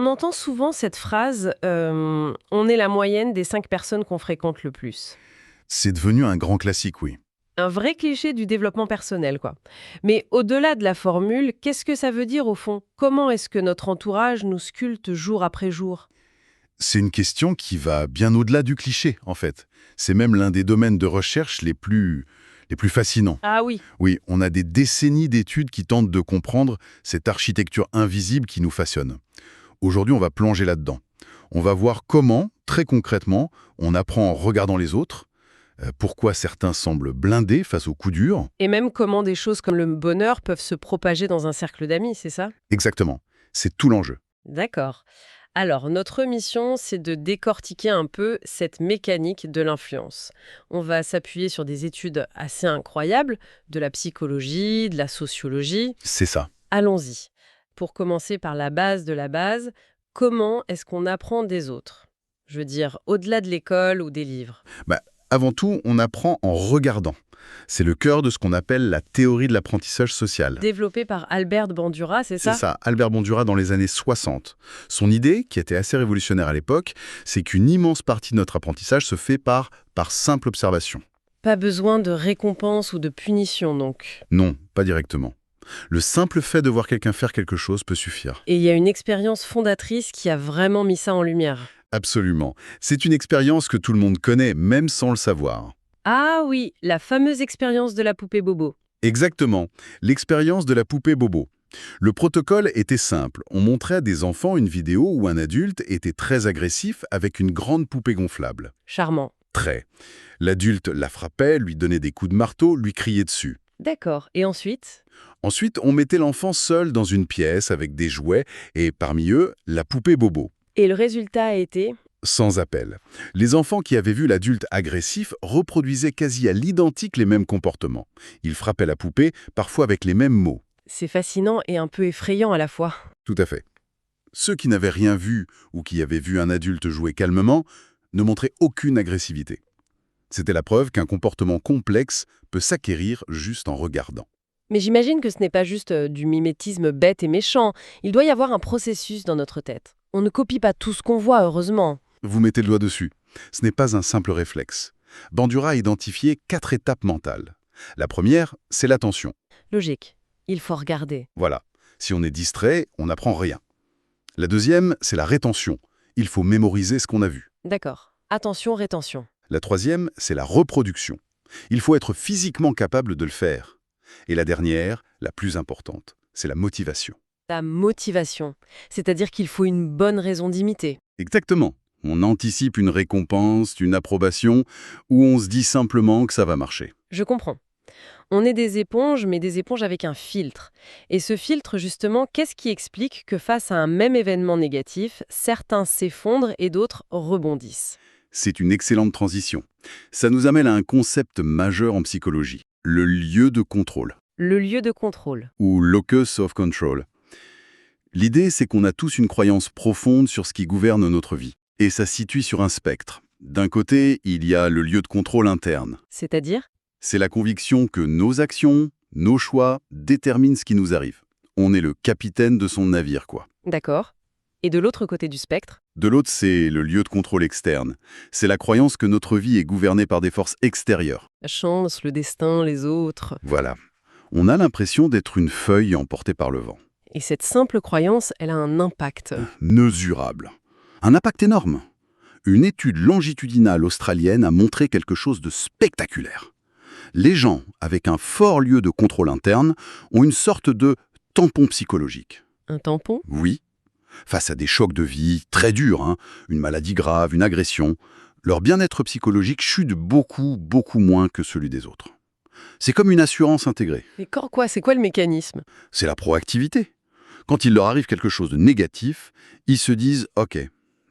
On entend souvent cette phrase on est la moyenne des 5 personnes qu'on fréquente le plus. C'est devenu un grand classique, oui. Un vrai cliché du développement personnel, quoi. Mais au-delà de la formule, qu'est-ce que ça veut dire au fond? Comment est-ce que notre entourage nous sculpte jour après jour? C'est une question qui va bien au-delà du cliché, en fait. C'est même l'un des domaines de recherche les plus fascinants. Ah oui, Oui, on a des décennies d'études qui tentent de comprendre cette architecture invisible qui nous façonne. Aujourd'hui, on va plonger là-dedans. On va voir comment, très concrètement, on apprend en regardant les autres, pourquoi certains semblent blindés face aux coups durs. et même comment des choses comme le bonheur peuvent se propager dans un cercle d'amis, c'est ça? Exactement. C'est tout l'enjeu. D'accord. Alors, notre mission, c'est de décortiquer un peu cette mécanique de l'influence. On va s'appuyer sur des études assez incroyables, de la psychologie, de la sociologie. C'est ça. Allons-y. Pour commencer par la base de la base, comment est-ce qu'on apprend des autres? Je veux dire, au-delà de l'école ou des livres. Bah, avant tout, on apprend en regardant. C'est le cœur de ce qu'on appelle la théorie de l'apprentissage social. Développé par Albert Bandura, c'est C'est ça? ça, Albert Bandura dans les années 60. Son idée, qui était assez révolutionnaire à l'époque, c'est qu'une immense partie de notre apprentissage se fait par simple observation. Pas besoin de récompense ou de punition, donc. Non, pas directement. Le simple fait de voir quelqu'un faire quelque chose peut suffire. Et il y a une expérience fondatrice qui a vraiment mis ça en lumière. Absolument. C'est une expérience que tout le monde connaît, même sans le savoir. Ah oui, la fameuse expérience de la poupée Bobo. Exactement, l'expérience de la poupée Bobo. Le protocole était simple. On montrait à des enfants une vidéo où un adulte était très agressif avec une grande poupée gonflable. Charmant. Très. L'adulte la frappait, lui donnait des coups de marteau, lui criait dessus. D'accord. Et ensuite? Ensuite, on mettait l'enfant seul dans une pièce avec des jouets et parmi eux, la poupée Bobo. Et le résultat a été? Sans appel. Les enfants qui avaient vu l'adulte agressif reproduisaient quasi à l'identique les mêmes comportements. Ils frappaient la poupée, parfois avec les mêmes mots. C'est fascinant et un peu effrayant à la fois. Tout à fait. Ceux qui n'avaient rien vu ou qui avaient vu un adulte jouer calmement ne montraient aucune agressivité. C'était la preuve qu'un comportement complexe peut s'acquérir juste en regardant. Mais j'imagine que ce n'est pas juste du mimétisme bête et méchant. Il doit y avoir un processus dans notre tête. On ne copie pas tout ce qu'on voit, heureusement. Vous mettez le doigt dessus. Ce n'est pas un simple réflexe. Bandura a identifié 4 étapes mentales. La première, c'est l'attention. Logique. Il faut regarder. Voilà. Si on est distrait, on n'apprend rien. La deuxième, c'est la rétention. Il faut mémoriser ce qu'on a vu. D'accord. Attention, rétention. La troisième, c'est la reproduction. Il faut être physiquement capable de le faire. Et la dernière, la plus importante, c'est la motivation. La motivation. C'est-à-dire qu'il faut une bonne raison d'imiter. Exactement. On anticipe une récompense, une approbation, ou on se dit simplement que ça va marcher. Je comprends. On est des éponges, mais des éponges avec un filtre. Et ce filtre, justement, qu'est-ce qui explique que face à un même événement négatif, certains s'effondrent et d'autres rebondissent? C'est une excellente transition. Ça nous amène à un concept majeur en psychologie, le lieu de contrôle, Le lieu de contrôle. ou locus of control. L'idée, c'est qu'on a tous une croyance profonde sur ce qui gouverne notre vie. Et ça se situe sur un spectre. D'un côté, il y a le lieu de contrôle interne. C'est-à-dire? C'est la conviction que nos actions, nos choix, déterminent ce qui nous arrive. On est le capitaine de son navire, quoi. D'accord. Et de l'autre côté du spectre? De l'autre, c'est le lieu de contrôle externe. C'est la croyance que notre vie est gouvernée par des forces extérieures. La chance, le destin, les autres. Voilà. On a l'impression d'être une feuille emportée par le vent. Et cette simple croyance, elle a un impact. Mesurable. Un impact énorme. Une étude longitudinale australienne a montré quelque chose de spectaculaire. Les gens avec un fort lieu de contrôle interne ont une sorte de tampon psychologique. Un tampon? Oui. Face à des chocs de vie très durs, une maladie grave, une agression, leur bien-être psychologique chute beaucoup, beaucoup moins que celui des autres. C'est comme une assurance intégrée. Mais quoi? C'est quoi le mécanisme? C'est la proactivité. Quand il leur arrive quelque chose de négatif, ils se disent « Ok,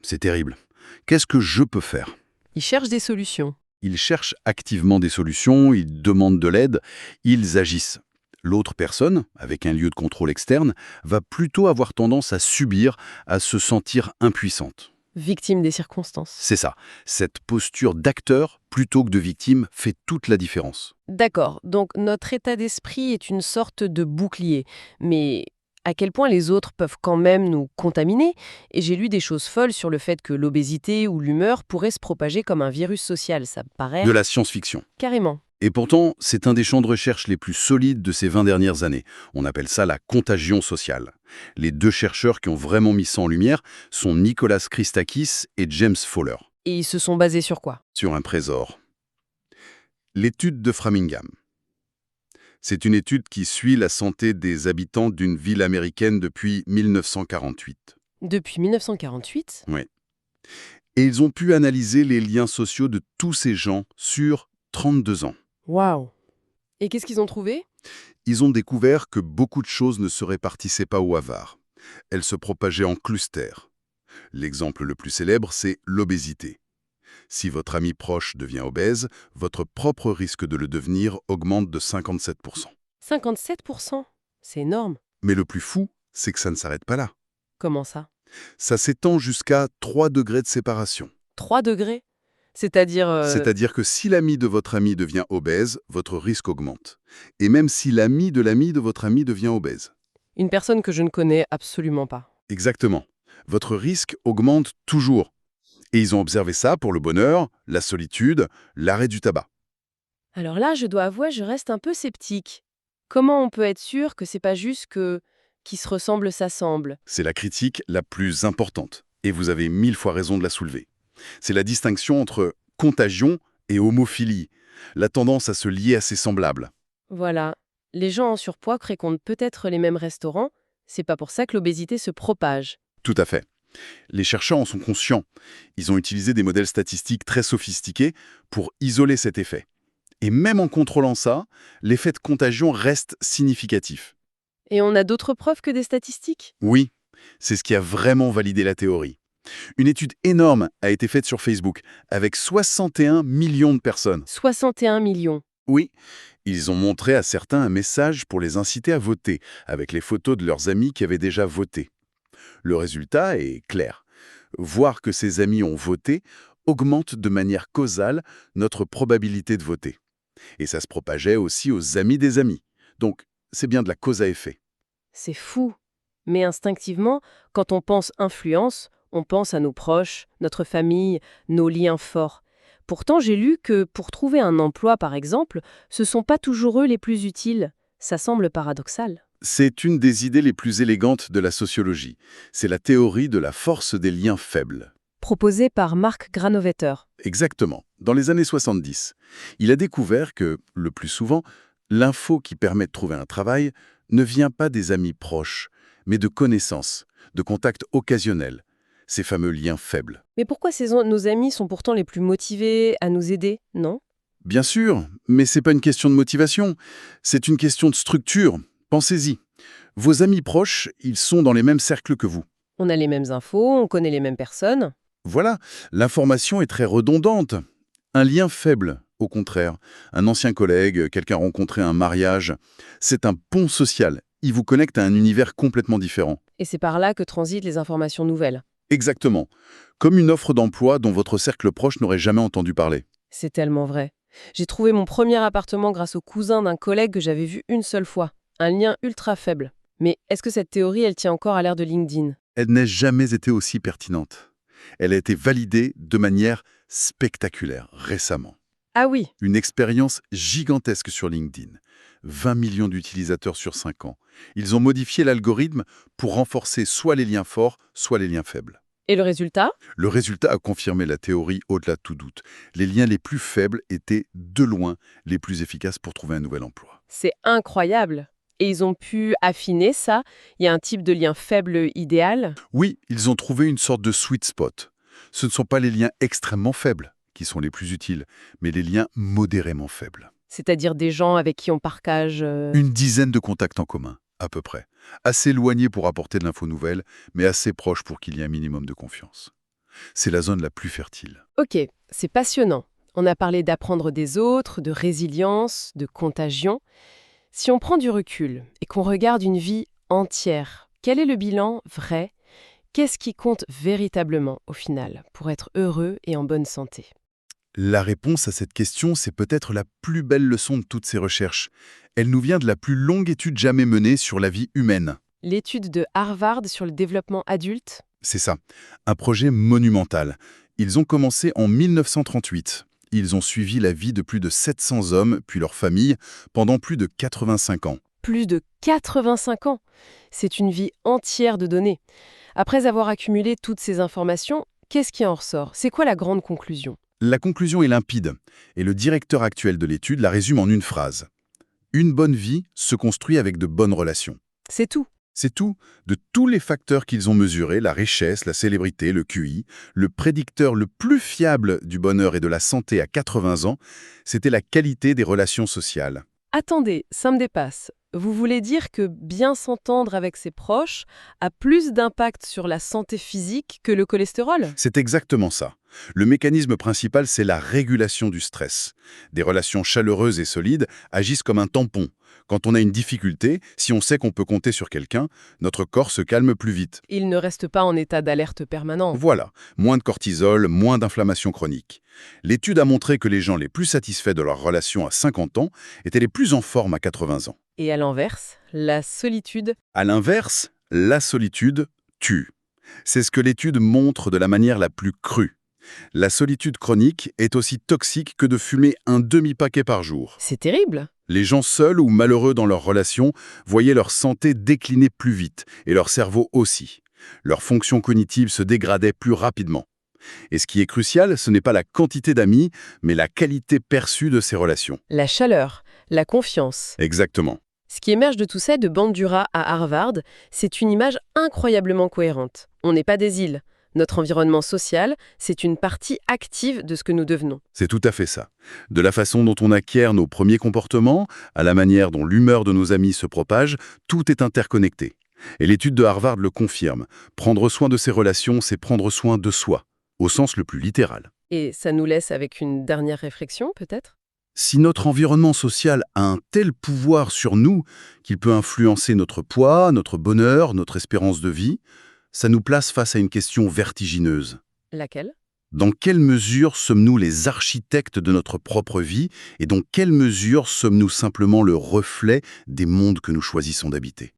c'est terrible. Qu'est-ce que je peux faire ?» Ils cherchent des solutions. Ils cherchent activement des solutions, ils demandent de l'aide, ils agissent. L'autre personne, avec un lieu de contrôle externe, va plutôt avoir tendance à subir, à se sentir impuissante. Victime des circonstances. C'est ça. Cette posture d'acteur plutôt que de victime fait toute la différence. D'accord. Donc notre état d'esprit est une sorte de bouclier. Mais à quel point les autres peuvent quand même nous contaminer, et j'ai lu des choses folles sur le fait que l'obésité ou l'humeur pourraient se propager comme un virus social. Ça me paraît De la science-fiction. carrément. Et pourtant, c'est un des champs de recherche les plus solides de ces 20 dernières années. On appelle ça la contagion sociale. Les deux chercheurs qui ont vraiment mis ça en lumière sont Nicholas Christakis et James Fowler, Et ils se sont basés sur quoi? sur un trésor. L'étude de Framingham. C'est une étude qui suit la santé des habitants d'une ville américaine depuis 1948. Depuis 1948? Oui. Et ils ont pu analyser les liens sociaux de tous ces gens sur 32 ans. Waouh! Et qu'est-ce qu'ils ont trouvé? Ils ont découvert que beaucoup de choses ne se répartissaient pas au hasard. Elles se propageaient en clusters. L'exemple le plus célèbre, c'est l'obésité. Si votre ami proche devient obèse, votre propre risque de le devenir augmente de 57%. 57%? C'est énorme. Mais le plus fou, c'est que ça ne s'arrête pas là. Comment ça? Ça s'étend jusqu'à 3 degrés de séparation. 3 degrés? C'est-à-dire... C'est-à-dire que si l'ami de votre ami devient obèse, votre risque augmente. Et même si l'ami de votre ami devient obèse. Une personne que je ne connais absolument pas. Exactement. Votre risque augmente toujours. Et ils ont observé ça pour le bonheur, la solitude, l'arrêt du tabac. Alors là, je dois avouer, je reste un peu sceptique. Comment on peut être sûr que c'est pas juste que qui se ressemble s'assemble? C'est la critique la plus importante. Et vous avez 1000 fois raison de la soulever. C'est la distinction entre contagion et homophilie, la tendance à se lier à ses semblables. Voilà. Les gens en surpoids fréquentent peut-être les mêmes restaurants, c'est pas pour ça que l'obésité se propage. Tout à fait. Les chercheurs en sont conscients. Ils ont utilisé des modèles statistiques très sophistiqués pour isoler cet effet. Et même en contrôlant ça, l'effet de contagion reste significatif. Et on a d'autres preuves que des statistiques? Oui, c'est ce qui a vraiment validé la théorie. Une étude énorme a été faite sur Facebook, avec 61 millions de personnes. 61 millions. Oui, ils ont montré à certains un message pour les inciter à voter, avec les photos de leurs amis qui avaient déjà voté. Le résultat est clair. Voir que ces amis ont voté augmente de manière causale notre probabilité de voter. Et ça se propageait aussi aux amis des amis. Donc, c'est bien de la cause à effet. C'est fou. Mais instinctivement, quand on pense influence, on pense à nos proches, notre famille, nos liens forts. Pourtant, j'ai lu que pour trouver un emploi, par exemple, ce sont pas toujours eux les plus utiles. Ça semble paradoxal. C'est une des idées les plus élégantes de la sociologie. C'est la théorie de la force des liens faibles. Proposé par Mark Granovetter. Exactement. Dans les années 70, il a découvert que, le plus souvent, l'info qui permet de trouver un travail ne vient pas des amis proches, mais de connaissances, de contacts occasionnels, ces fameux liens faibles. Mais pourquoi nos amis sont pourtant les plus motivés à nous aider, non? Bien sûr, mais c'est pas une question de motivation, c'est une question de structure. Pensez-y. Vos amis proches, ils sont dans les mêmes cercles que vous. On a les mêmes infos, on connaît les mêmes personnes. Voilà, l'information est très redondante. Un lien faible, au contraire. Un ancien collègue, quelqu'un rencontré à un mariage, c'est un pont social. Il vous connecte à un univers complètement différent. Et c'est par là que transitent les informations nouvelles. Exactement. Comme une offre d'emploi dont votre cercle proche n'aurait jamais entendu parler. C'est tellement vrai. J'ai trouvé mon premier appartement grâce au cousin d'un collègue que j'avais vu une seule fois. Un lien ultra faible. Mais est-ce que cette théorie, elle tient encore à l'ère de LinkedIn? Elle n'a jamais été aussi pertinente. Elle a été validée de manière spectaculaire récemment. Ah oui, Une expérience gigantesque sur LinkedIn. 20 millions d'utilisateurs sur 5 ans. Ils ont modifié l'algorithme pour renforcer soit les liens forts, soit les liens faibles. et le résultat? Le résultat a confirmé la théorie au-delà de tout doute. Les liens les plus faibles étaient, de loin, les plus efficaces pour trouver un nouvel emploi. C'est incroyable. Et ils ont pu affiner ça? Il y a un type de lien faible idéal? Oui, ils ont trouvé une sorte de sweet spot. Ce ne sont pas les liens extrêmement faibles qui sont les plus utiles, mais les liens modérément faibles. C'est-à-dire des gens avec qui on partage... Une dizaine de contacts en commun, à peu près. Assez éloignés pour apporter de l'info nouvelle, mais assez proches pour qu'il y ait un minimum de confiance. C'est la zone la plus fertile. Ok, c'est passionnant. On a parlé d'apprendre des autres, de résilience, de contagion. Si on prend du recul et qu'on regarde une vie entière, quel est le bilan vrai? Qu'est-ce qui compte véritablement au final pour être heureux et en bonne santé? La réponse à cette question, c'est peut-être la plus belle leçon de toutes ces recherches. Elle nous vient de la plus longue étude jamais menée sur la vie humaine. L'étude de Harvard sur le développement adulte? C'est ça, un projet monumental. Ils ont commencé en 1938. Ils ont suivi la vie de plus de 700 hommes, puis leurs familles, pendant plus de 85 ans. Plus de 85 ans. C'est une vie entière de données. Après avoir accumulé toutes ces informations, qu'est-ce qui en ressort? C'est quoi la grande conclusion? La conclusion est limpide, et le directeur actuel de l'étude la résume en une phrase. Une bonne vie se construit avec de bonnes relations. C'est tout. C'est tout, de tous les facteurs qu'ils ont mesurés, la richesse, la célébrité, le QI, le prédicteur le plus fiable du bonheur et de la santé à 80 ans, c'était la qualité des relations sociales. Attendez, ça me dépasse. Vous voulez dire que bien s'entendre avec ses proches a plus d'impact sur la santé physique que le cholestérol? C'est exactement ça. Le mécanisme principal, c'est la régulation du stress. Des relations chaleureuses et solides agissent comme un tampon. Quand on a une difficulté, si on sait qu'on peut compter sur quelqu'un, notre corps se calme plus vite. Il ne reste pas en état d'alerte permanent. Voilà, moins de cortisol, moins d'inflammation chronique. L'étude a montré que les gens les plus satisfaits de leur relation à 50 ans étaient les plus en forme à 80 ans. Et à l'inverse, la solitude? À l'inverse, la solitude tue. C'est ce que l'étude montre de la manière la plus crue. La solitude chronique est aussi toxique que de fumer un demi-paquet par jour. C'est terrible. Les gens seuls ou malheureux dans leur relation voyaient leur santé décliner plus vite, et leur cerveau aussi. Leur fonction cognitive se dégradait plus rapidement. Et ce qui est crucial, ce n'est pas la quantité d'amis, mais la qualité perçue de ces relations. La chaleur, la confiance. Exactement. Ce qui émerge de tout ça, de Bandura à Harvard, c'est une image incroyablement cohérente. On n'est pas des îles. Notre environnement social, c'est une partie active de ce que nous devenons. C'est tout à fait ça. De la façon dont on acquiert nos premiers comportements, à la manière dont l'humeur de nos amis se propage, tout est interconnecté. Et l'étude de Harvard le confirme. Prendre soin de ses relations, c'est prendre soin de soi, au sens le plus littéral. Et ça nous laisse avec une dernière réflexion, peut-être? Si notre environnement social a un tel pouvoir sur nous qu'il peut influencer notre poids, notre bonheur, notre espérance de vie, ça nous place face à une question vertigineuse. Laquelle? Dans quelle mesure sommes-nous les architectes de notre propre vie et dans quelle mesure sommes-nous simplement le reflet des mondes que nous choisissons d'habiter?